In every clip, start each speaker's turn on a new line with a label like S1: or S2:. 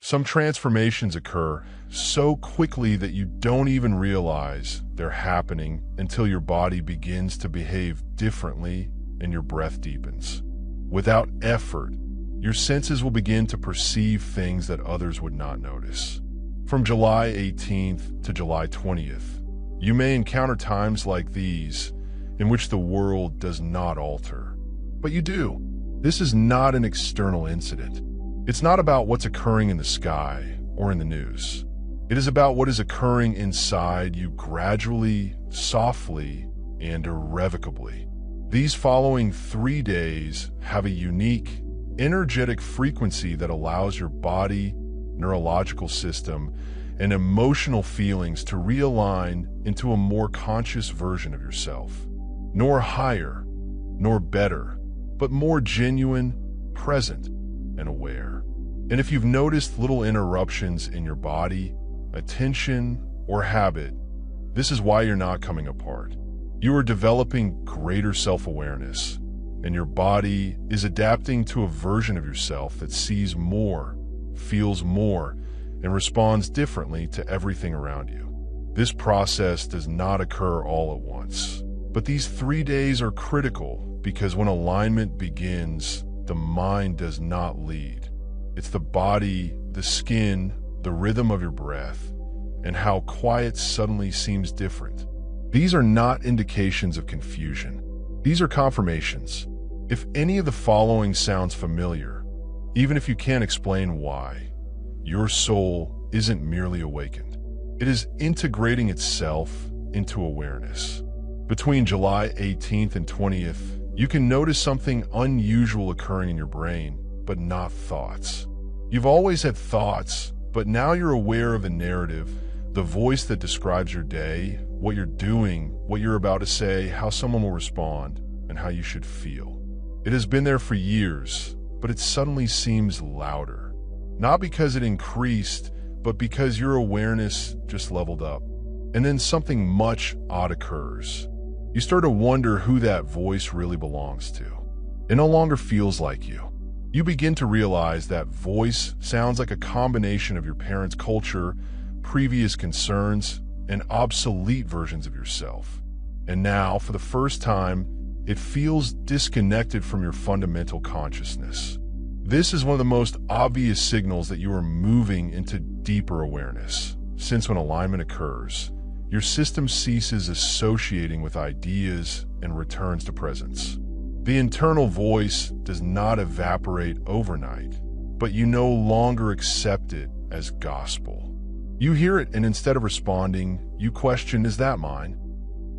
S1: Some transformations occur so quickly that you don't even realize they're happening until your body begins to behave differently and your breath deepens. Without effort, your senses will begin to perceive things that others would not notice. From July 18th to July 20th, you may encounter times like these in which the world does not alter. But you do. This is not an external incident. It's not about what's occurring in the sky or in the news. It is about what is occurring inside you gradually, softly, and irrevocably. These following 3 days have a unique, energetic frequency that allows your body, neurological system, and emotional feelings to realign into a more conscious version of yourself. Nor higher, nor better, but more genuine, present, and aware. And if you've noticed little interruptions in your body, attention, or habit, this is why you're not coming apart. You are developing greater self-awareness, and your body is adapting to a version of yourself that sees more, feels more, and responds differently to everything around you. This process does not occur all at once, but these 3 days are critical because when alignment begins, the mind does not lead. It's the body, the skin, the rhythm of your breath, and how quiet suddenly seems different. These are not indications of confusion. These are confirmations. If any of the following sounds familiar, even if you can't explain why, your soul isn't merely awakened. It is integrating itself into awareness. Between July 18th and 20th, you can notice something unusual occurring in your brain, but not thoughts. You've always had thoughts, but now you're aware of the narrative, the voice that describes your day, what you're doing, what you're about to say, how someone will respond, and how you should feel. It has been there for years, but it suddenly seems louder. Not because it increased, but because your awareness just leveled up. And then something much odd occurs. You start to wonder who that voice really belongs to. It no longer feels like you. You begin to realize that voice sounds like a combination of your parents' culture, previous concerns, and obsolete versions of yourself. And now, for the first time, it feels disconnected from your fundamental consciousness. This is one of the most obvious signals that you are moving into deeper awareness, since when alignment occurs, your system ceases associating with ideas and returns to presence. The internal voice does not evaporate overnight, but you no longer accept it as gospel. You hear it, and instead of responding, you question, is that mine?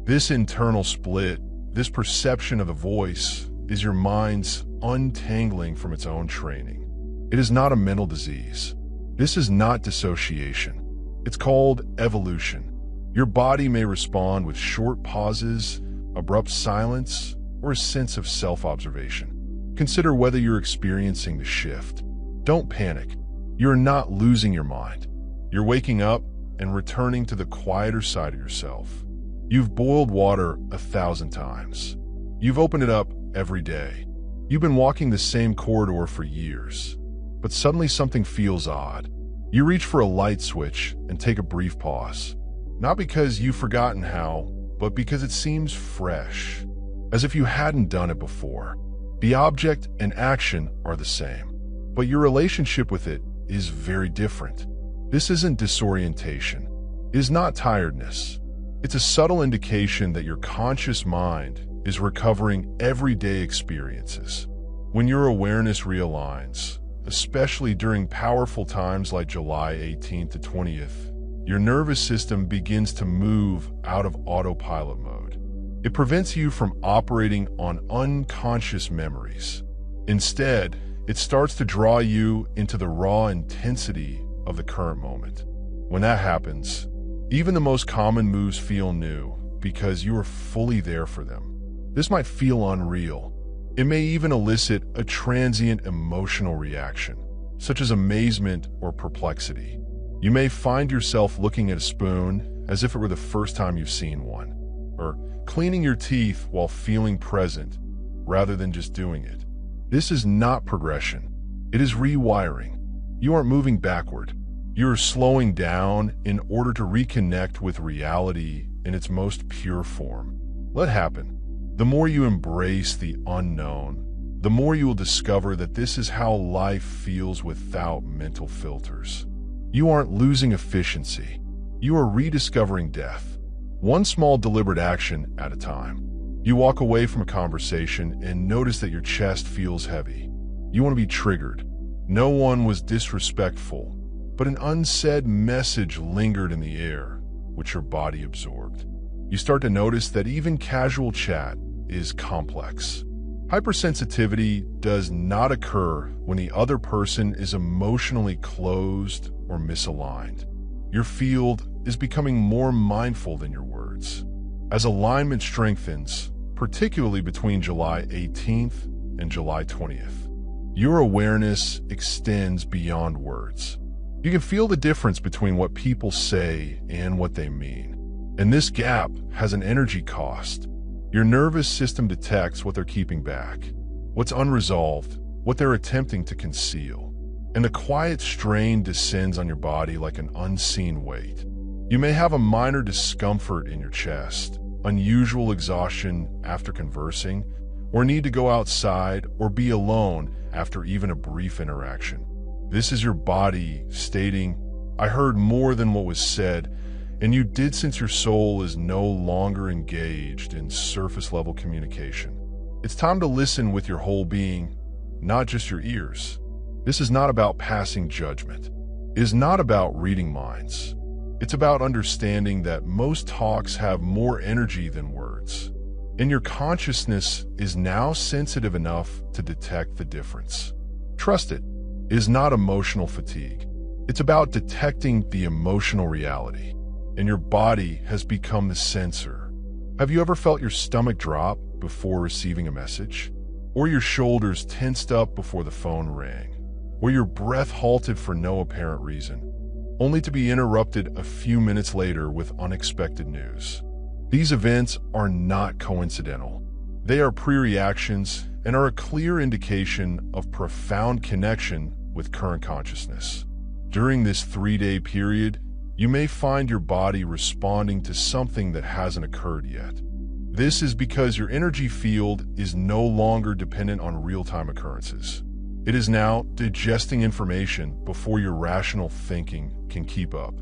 S1: This internal split, this perception of the voice, is your mind's untangling from its own training. It is not a mental disease. This is not dissociation. It's called evolution. Your body may respond with short pauses, abrupt silence, or a sense of self-observation. Consider whether you're experiencing the shift. Don't panic. You're not losing your mind. You're waking up and returning to the quieter side of yourself. You've boiled water 1,000 times. You've opened it up every day. You've been walking the same corridor for years, but suddenly something feels odd. You reach for a light switch and take a brief pause. Not because you've forgotten how, but because it seems fresh, as if you hadn't done it before. The object and action are the same, but your relationship with it is very different. This isn't disorientation. It is not tiredness. It's a subtle indication that your conscious mind is recovering everyday experiences. When your awareness realigns, especially during powerful times like July 18th to 20th, your nervous system begins to move out of autopilot mode. It prevents you from operating on unconscious memories. Instead, it starts to draw you into the raw intensity of the current moment. When that happens, even the most common moves feel new because you are fully there for them. This might feel unreal. It may even elicit a transient emotional reaction, such as amazement or perplexity. You may find yourself looking at a spoon as if it were the first time you've seen one, or cleaning your teeth while feeling present rather than just doing it. This is not progression. It is rewiring. You aren't moving backward. You're slowing down in order to reconnect with reality in its most pure form. Let happen. The more you embrace the unknown, the more you will discover that this is how life feels without mental filters. You aren't losing efficiency. You are rediscovering death, one small deliberate action at a time. You walk away from a conversation and notice that your chest feels heavy. You want to be triggered. No one was disrespectful, but an unsaid message lingered in the air, which your body absorbed. You start to notice that even casual chat is complex. Hypersensitivity does not occur when the other person is emotionally closed or misaligned. Your field is becoming more mindful than your words. As alignment strengthens, particularly between July 18th and July 20th, your awareness extends beyond words. You can feel the difference between what people say and what they mean. And this gap has an energy cost. Your nervous system detects what they're keeping back, what's unresolved, what they're attempting to conceal. And the quiet strain descends on your body like an unseen weight. You may have a minor discomfort in your chest, unusual exhaustion after conversing, or need to go outside or be alone after even a brief interaction. This is your body stating, "I heard more than what was said," and you did since your soul is no longer engaged in surface-level communication. It's time to listen with your whole being, not just your ears. This is not about passing judgment. It is not about reading minds. It's about understanding that most talks have more energy than words. And your consciousness is now sensitive enough to detect the difference. Trust it. It is not emotional fatigue. It's about detecting the emotional reality. And your body has become the sensor. Have you ever felt your stomach drop before receiving a message? Or your shoulders tensed up before the phone rang? Or your breath halted for no apparent reason, only to be interrupted a few minutes later with unexpected news? These events are not coincidental. They are pre-reactions and are a clear indication of profound connection with current consciousness. During this 3-day period, you may find your body responding to something that hasn't occurred yet. This is because your energy field is no longer dependent on real-time occurrences. It is now digesting information before your rational thinking can keep up.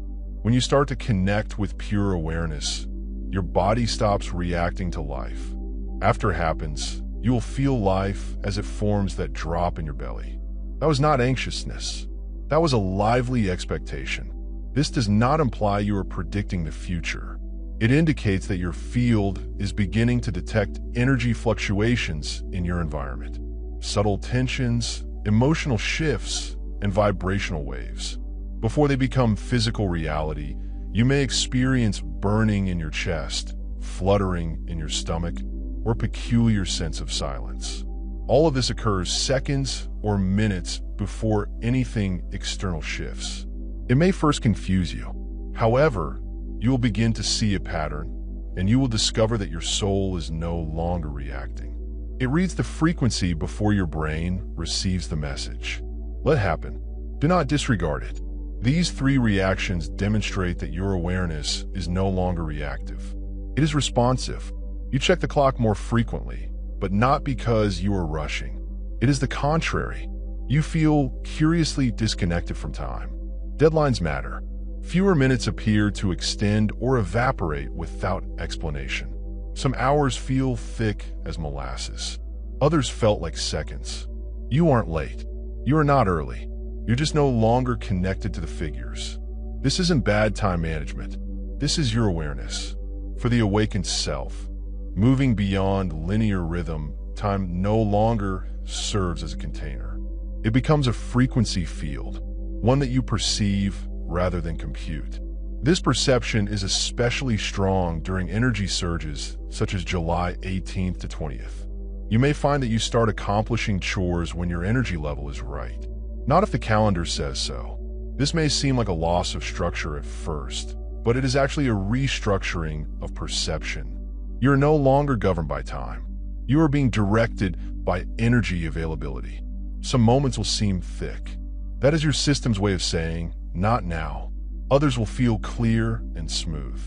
S1: When you start to connect with pure awareness, your body stops reacting to life. After it happens, you will feel life as it forms that drop in your belly. That was not anxiousness. That was a lively expectation. This does not imply you are predicting the future. It indicates that your field is beginning to detect energy fluctuations in your environment. Subtle tensions, emotional shifts, and vibrational waves. Before they become physical reality, you may experience burning in your chest, fluttering in your stomach, or a peculiar sense of silence. All of this occurs seconds or minutes before anything external shifts. It may first confuse you. However, you will begin to see a pattern, and you will discover that your soul is no longer reacting. It reads the frequency before your brain receives the message. Let it happen. Do not disregard it. These 3 reactions demonstrate that your awareness is no longer reactive. It is responsive. You check the clock more frequently, but not because you are rushing. It is the contrary. You feel curiously disconnected from time. Deadlines matter. Fewer minutes appear to extend or evaporate without explanation. Some hours feel thick as molasses. Others felt like seconds. You aren't late. You are not early. You're just no longer connected to the figures. This isn't bad time management. This is your awareness. For the awakened self, moving beyond linear rhythm, time no longer serves as a container. It becomes a frequency field, one that you perceive rather than compute. This perception is especially strong during energy surges such as July 18th to 20th. You may find that you start accomplishing chores when your energy level is right, not if the calendar says so. This may seem like a loss of structure at first, but it is actually a restructuring of perception. You are no longer governed by time. You are being directed by energy availability. Some moments will seem thick. That is your system's way of saying, not now. Others will feel clear and smooth.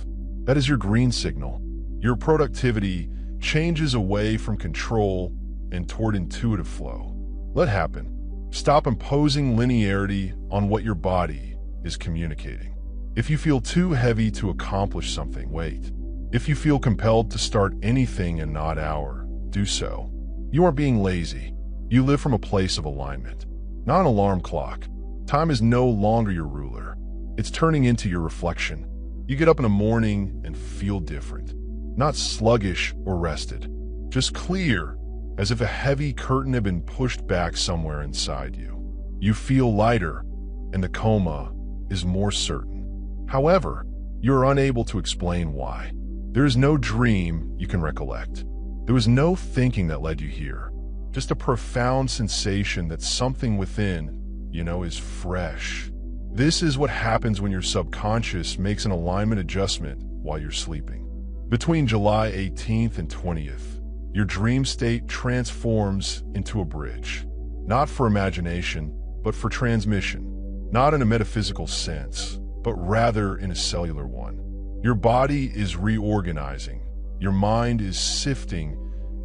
S1: That is your green signal. Your productivity changes away from control and toward intuitive flow. Let happen. Stop imposing linearity on what your body is communicating. If you feel too heavy to accomplish something, wait. If you feel compelled to start anything in an odd hour, do so. You aren't being lazy. You live from a place of alignment, not an alarm clock. Time is no longer your ruler. It's turning into your reflection. You get up in the morning and feel different. Not sluggish or rested, just clear, as if a heavy curtain had been pushed back somewhere inside you. You feel lighter, and the coma is more certain. However, you are unable to explain why. There is no dream you can recollect. There was no thinking that led you here. Just a profound sensation that something within, is fresh. This is what happens when your subconscious makes an alignment adjustment while you're sleeping. Between July 18th and 20th, your dream state transforms into a bridge, not for imagination, but for transmission, not in a metaphysical sense, but rather in a cellular one. Your body is reorganizing, your mind is sifting,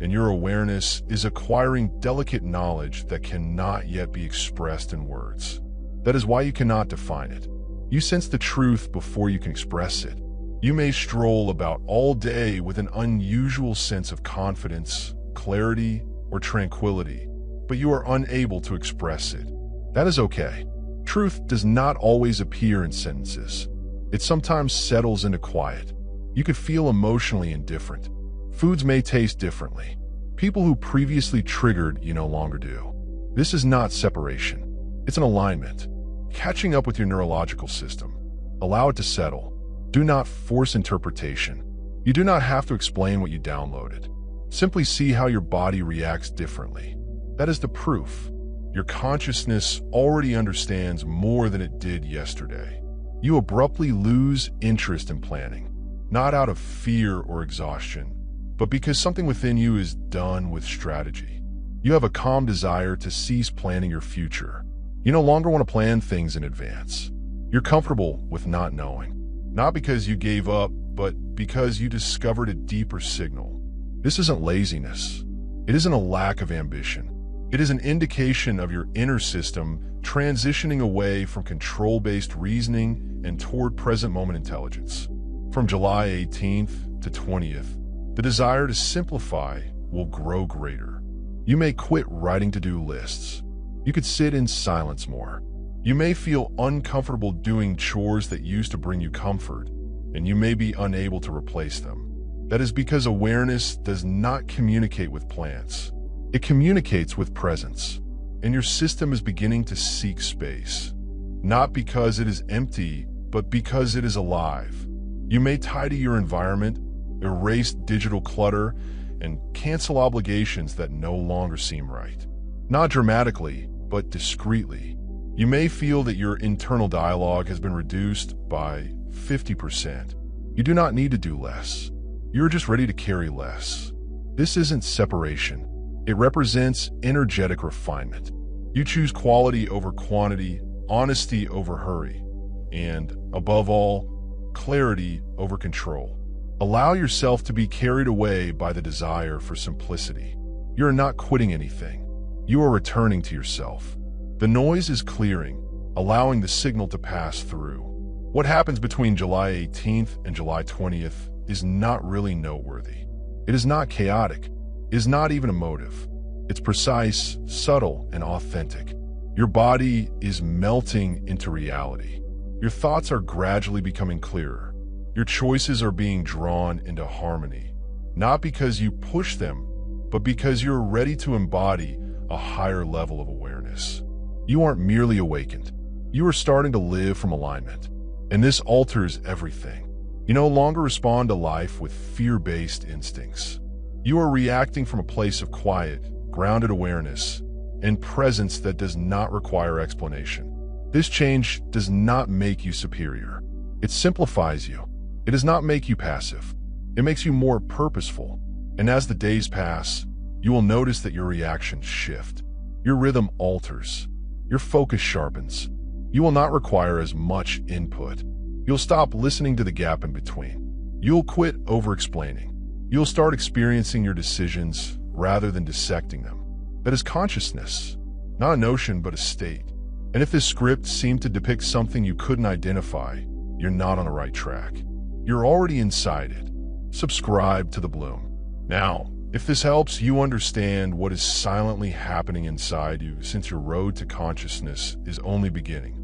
S1: and your awareness is acquiring delicate knowledge that cannot yet be expressed in words. That is why you cannot define it. You sense the truth before you can express it. You may stroll about all day with an unusual sense of confidence, clarity, or tranquility, but you are unable to express it. That is okay. Truth does not always appear in sentences. It sometimes settles into quiet. You could feel emotionally indifferent. Foods may taste differently. People who previously triggered you no longer do. This is not separation. It's an alignment. Catching up with your neurological system. Allow it to settle. Do not force interpretation. You do not have to explain what you downloaded. Simply see how your body reacts differently. That is the proof. Your consciousness already understands more than it did yesterday. You abruptly lose interest in planning, not out of fear or exhaustion, but because something within you is done with strategy. You have a calm desire to cease planning your future. You no longer want to plan things in advance. You're comfortable with not knowing, not because you gave up, but because you discovered a deeper signal. This isn't laziness. It isn't a lack of ambition. It is an indication of your inner system transitioning away from control-based reasoning and toward present-moment intelligence. From July 18th to 20th, the desire to simplify will grow greater. You may quit writing to-do lists. You could sit in silence more. You may feel uncomfortable doing chores that used to bring you comfort, and you may be unable to replace them. That is because awareness does not communicate with plans. It communicates with presence, and your system is beginning to seek space, not because it is empty, but because it is alive. You may tidy your environment, erase digital clutter, and cancel obligations that no longer seem right. Not dramatically, but discreetly. You may feel that your internal dialogue has been reduced by 50%. You do not need to do less. You're just ready to carry less. This isn't separation. It represents energetic refinement. You choose quality over quantity, honesty over hurry, and, above all, clarity over control. Allow yourself to be carried away by the desire for simplicity. You are not quitting anything. You are returning to yourself. The noise is clearing, allowing the signal to pass through. What happens between July 18th and July 20th is not really noteworthy. It is not chaotic. It is not even emotive. It's precise, subtle, and authentic. Your body is melting into reality. Your thoughts are gradually becoming clearer. Your choices are being drawn into harmony, not because you push them, but because you're ready to embody a higher level of awareness. You aren't merely awakened. You are starting to live from alignment, and this alters everything. You no longer respond to life with fear-based instincts. You are reacting from a place of quiet, grounded awareness and presence that does not require explanation. This change does not make you superior. It simplifies you. It does not make you passive. It makes you more purposeful. And as the days pass, you will notice that your reactions shift. Your rhythm alters. Your focus sharpens. You will not require as much input. You'll stop listening to the gap in between. You'll quit over-explaining. You'll start experiencing your decisions rather than dissecting them. That is consciousness, not a notion but a state. And if this script seemed to depict something you couldn't identify, you're not on the right track. You're already inside it. Subscribe to The Bloom. Now, if this helps you understand what is silently happening inside you, since your road to consciousness is only beginning,